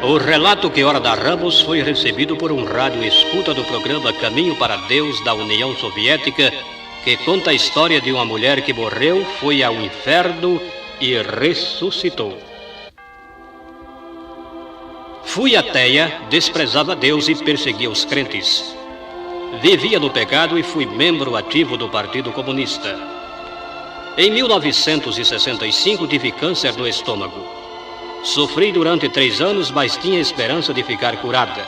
O relato que ora narramos foi recebido por um rádio escuta do programa Caminho para Deus da União Soviética, que conta a história de uma mulher que morreu, foi ao inferno e ressuscitou. Fui ateia, desprezava Deus e perseguia os crentes. Vivia no pecado e fui membro ativo do Partido Comunista. Em 1965 tive câncer no estômago. Sofri durante 3 anos, mas tinha esperança de ficar curada.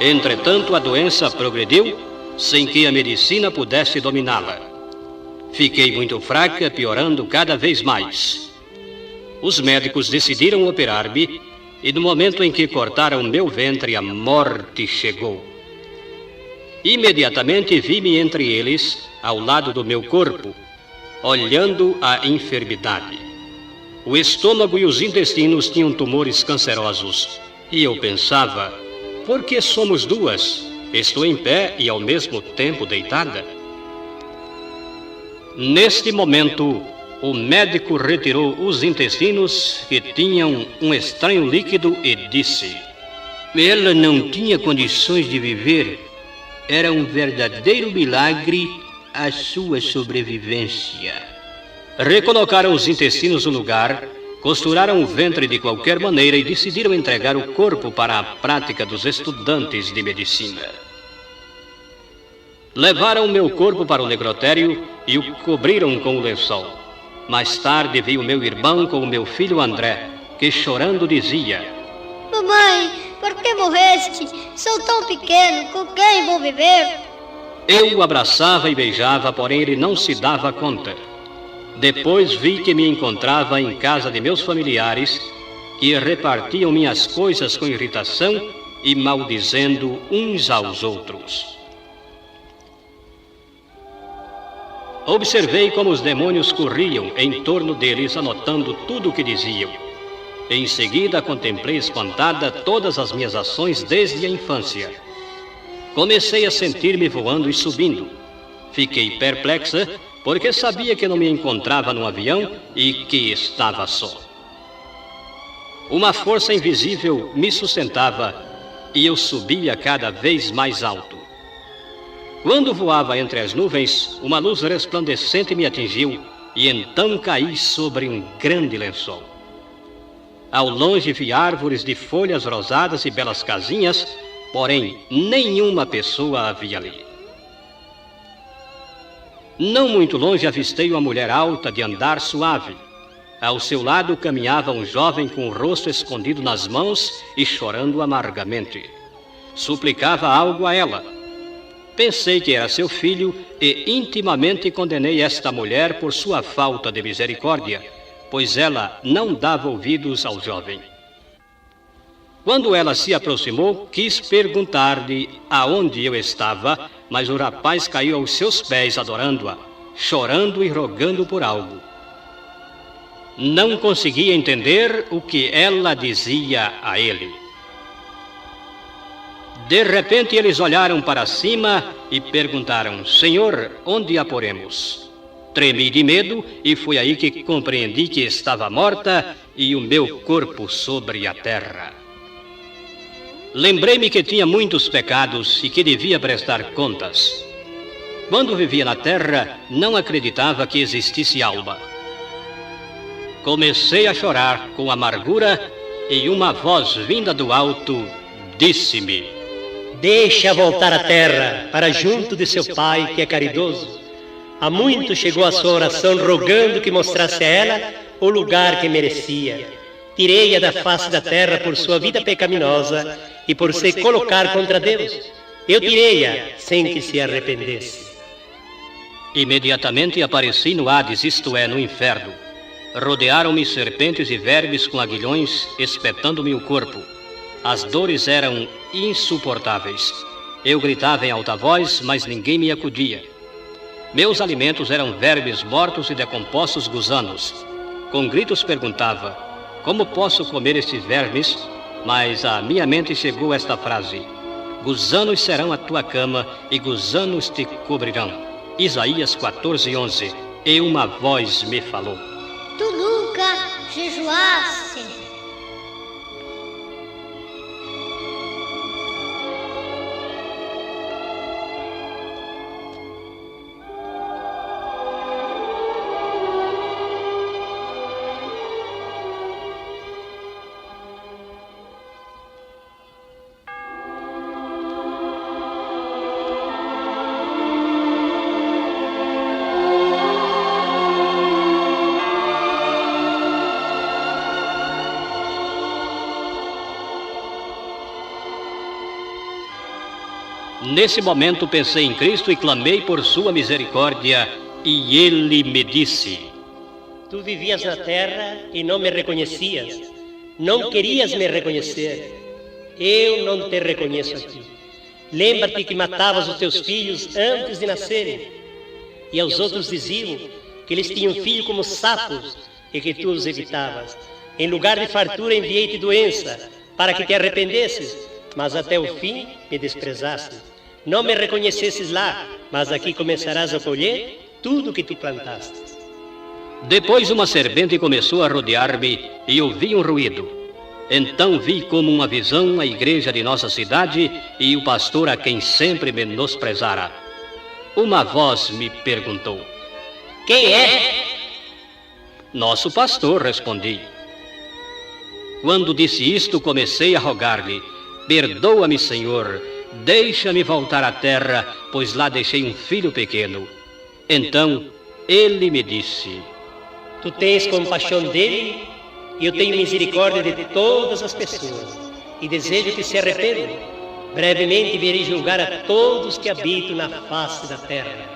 Entretanto, a doença progrediu sem que a medicina pudesse dominá-la. Fiquei muito fraca, piorando cada vez mais. Os médicos decidiram operar-me e no momento em que cortaram meu ventre, a morte chegou. Imediatamente vi-me entre eles, ao lado do meu corpo, olhando a enfermidade. O estômago e os intestinos tinham tumores cancerosos. E eu pensava, por que somos duas? Estou em pé e ao mesmo tempo deitada. Neste momento, o médico retirou os intestinos que tinham um estranho líquido e disse: ela não tinha condições de viver. Era um verdadeiro milagre a sua sobrevivência. Recolocaram os intestinos no lugar, costuraram o ventre de qualquer maneira e decidiram entregar o corpo para a prática dos estudantes de medicina. Levaram meu corpo para o necrotério e o cobriram com o lençol. Mais tarde vi o meu irmão com o meu filho André, que chorando dizia: mamãe, por que morreste? Sou tão pequeno, com quem vou viver? Eu o abraçava e beijava, porém ele não se dava conta. Depois vi que me encontrava em casa de meus familiares, que repartiam minhas coisas com irritação e maldizendo uns aos outros. Observei como os demônios corriam em torno deles, anotando tudo o que diziam. Em seguida, contemplei espantada todas as minhas ações desde a infância. Comecei a sentir-me voando e subindo. Fiquei perplexa, porque sabia que não me encontrava num avião e que estava só. Uma força invisível me sustentava e eu subia cada vez mais alto. Quando voava entre as nuvens, uma luz resplandecente me atingiu e então caí sobre um grande lençol. Ao longe vi árvores de folhas rosadas e belas casinhas, porém nenhuma pessoa havia ali. Não muito longe avistei uma mulher alta de andar suave. Ao seu lado caminhava um jovem com o rosto escondido nas mãos e chorando amargamente. Suplicava algo a ela. Pensei que era seu filho e intimamente condenei esta mulher por sua falta de misericórdia, pois ela não dava ouvidos ao jovem. Quando ela se aproximou, quis perguntar-lhe aonde eu estava, mas o rapaz caiu aos seus pés adorando-a, chorando e rogando por algo. Não conseguia entender o que ela dizia a ele. De repente eles olharam para cima e perguntaram: Senhor, onde a poremos? Tremi de medo e foi aí que compreendi que estava morta e o meu corpo sobre a terra. Lembrei-me que tinha muitos pecados e que devia prestar contas. Quando vivia na terra, não acreditava que existisse alma. Comecei a chorar com amargura e uma voz vinda do alto disse-me: deixa voltar à terra, para junto de seu pai, que é caridoso. Há muito chegou a sua oração rogando que mostrasse a ela o lugar que merecia. Tirei-a da face da terra por sua vida pecaminosa e por se colocar contra Deus. Eu tirei-a sem que se arrependesse. Imediatamente apareci no Hades, isto é, no inferno. Rodearam-me serpentes e vermes com aguilhões, espetando-me o corpo. As dores eram insuportáveis. Eu gritava em alta voz, mas ninguém me acudia. Meus alimentos eram vermes mortos e decompostos gusanos. Com gritos perguntava: como posso comer estes vermes? Mas à minha mente chegou esta frase: gusanos serão a tua cama e gusanos te cobrirão. Isaías 14:11. E uma voz me falou: tu nunca jejuaste. Nesse momento pensei em Cristo e clamei por sua misericórdia, e ele me disse: tu vivias na terra e não me reconhecias, não querias me reconhecer. Eu não te reconheço aqui. Lembra-te que matavas os teus filhos antes de nascerem, e aos outros diziam que eles tinham filho como sapos e que tu os evitavas. Em lugar de fartura enviei-te doença, para que te arrependesses, mas até o fim me desprezaste. Não me reconhecesses lá, mas aqui começarás a colher tudo o que tu plantaste. Depois uma serpente começou a rodear-me e ouvi um ruído. Então vi como uma visão a igreja de nossa cidade e o pastor a quem sempre menosprezara. Uma voz me perguntou: quem é? Nosso pastor, respondi. Quando disse isto, comecei a rogar-lhe: perdoa-me, Senhor, deixa-me voltar à terra, pois lá deixei um filho pequeno. Então ele me disse: tu tens compaixão dele, e eu tenho misericórdia de todas as pessoas, e desejo que se arrependam. Brevemente virei julgar a todos que habitam na face da terra.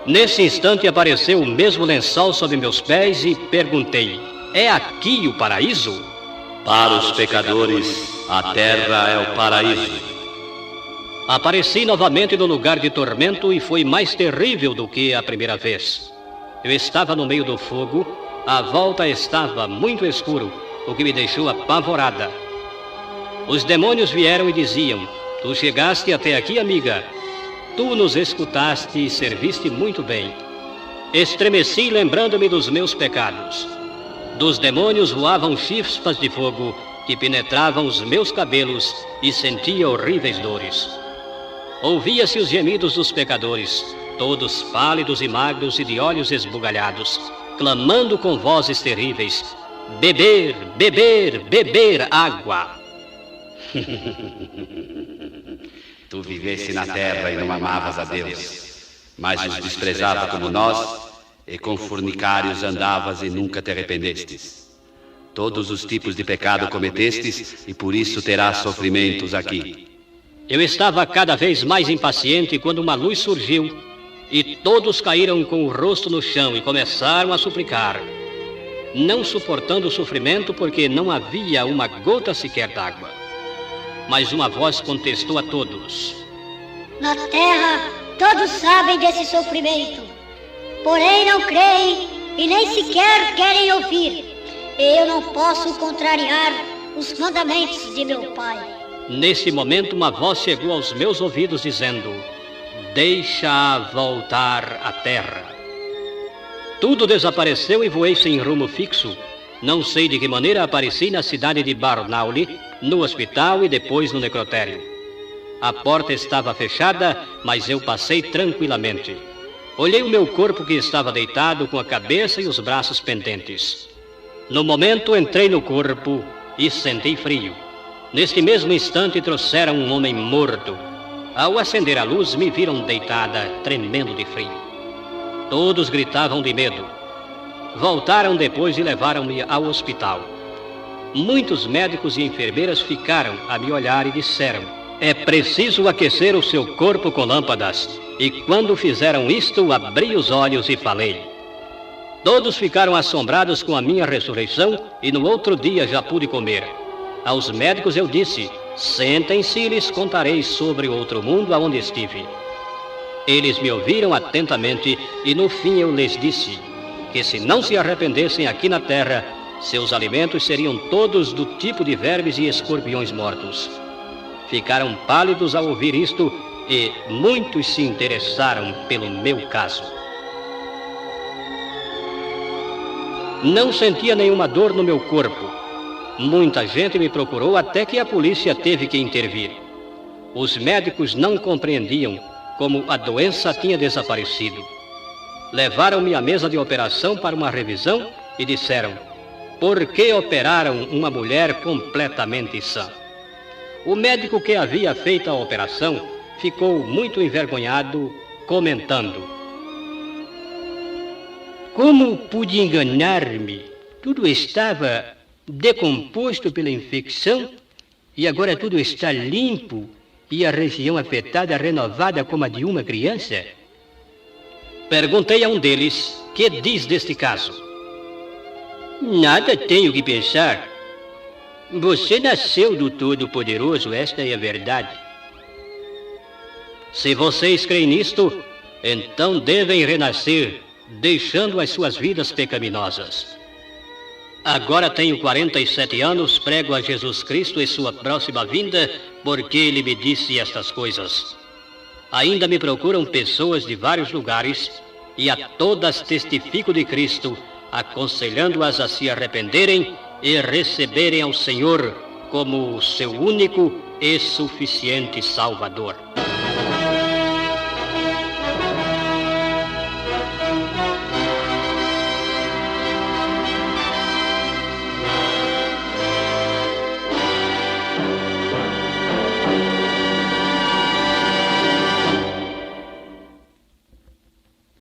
Nesse instante apareceu o mesmo lençol sob meus pés e perguntei: é aqui o paraíso? Para os pecadores, a terra é o paraíso. Apareci novamente no lugar de tormento e foi mais terrível do que a primeira vez. Eu estava no meio do fogo, à volta estava muito escuro, o que me deixou apavorada. Os demônios vieram e diziam: tu chegaste até aqui, amiga. Tu nos escutaste e serviste muito bem. Estremeci lembrando-me dos meus pecados. Dos demônios voavam chispas de fogo que penetravam os meus cabelos e sentia horríveis dores. Ouvia-se os gemidos dos pecadores, todos pálidos e magros e de olhos esbugalhados, clamando com vozes terríveis: beber, beber, beber água. Tu viveste na terra e não amavas a Deus, mas os desprezava como nós, e com fornicários andavas e nunca te arrependestes. Todos os tipos de pecado cometestes, e por isso terás sofrimentos aqui. Eu estava cada vez mais impaciente quando uma luz surgiu, e todos caíram com o rosto no chão e começaram a suplicar, não suportando o sofrimento porque não havia uma gota sequer d'água. Mas uma voz contestou a todos: na terra todos sabem desse sofrimento, porém não creem e nem sequer querem ouvir. Eu não posso contrariar os mandamentos de meu Pai. Nesse momento uma voz chegou aos meus ouvidos dizendo: deixa-a voltar à terra. Tudo desapareceu e voei sem rumo fixo. Não sei de que maneira apareci na cidade de Barnauli, no hospital e depois no necrotério. A porta estava fechada, mas eu passei tranquilamente. Olhei o meu corpo que estava deitado com a cabeça e os braços pendentes. No momento entrei no corpo e senti frio. Neste mesmo instante trouxeram um homem morto. Ao acender a luz me viram deitada, tremendo de frio. Todos gritavam de medo. Voltaram depois e levaram-me ao hospital. Muitos médicos e enfermeiras ficaram a me olhar e disseram: é preciso aquecer o seu corpo com lâmpadas. E quando fizeram isto, abri os olhos e falei. Todos ficaram assombrados com a minha ressurreição e no outro dia já pude comer. Aos médicos eu disse: sentem-se e lhes contarei sobre o outro mundo aonde estive. Eles me ouviram atentamente e no fim eu lhes disse que se não se arrependessem aqui na terra, seus alimentos seriam todos do tipo de vermes e escorpiões mortos. Ficaram pálidos ao ouvir isto e muitos se interessaram pelo meu caso. Não sentia nenhuma dor no meu corpo. Muita gente me procurou até que a polícia teve que intervir. Os médicos não compreendiam como a doença tinha desaparecido. Levaram-me à mesa de operação para uma revisão e disseram: por que operaram uma mulher completamente sã? O médico que havia feito a operação ficou muito envergonhado, comentando: como pude enganar-me? Tudo estava decomposto pela infecção e agora tudo está limpo e a região afetada renovada como a de uma criança? Perguntei a um deles: que diz deste caso? Nada tenho que pensar. Você nasceu do Todo-Poderoso, esta é a verdade. Se vocês creem nisto, então devem renascer, deixando as suas vidas pecaminosas. Agora tenho 47 anos, prego a Jesus Cristo e sua próxima vinda, porque ele me disse estas coisas. Ainda me procuram pessoas de vários lugares, e a todas testifico de Cristo, aconselhando-as a se arrependerem e receberem ao Senhor como seu único e suficiente Salvador.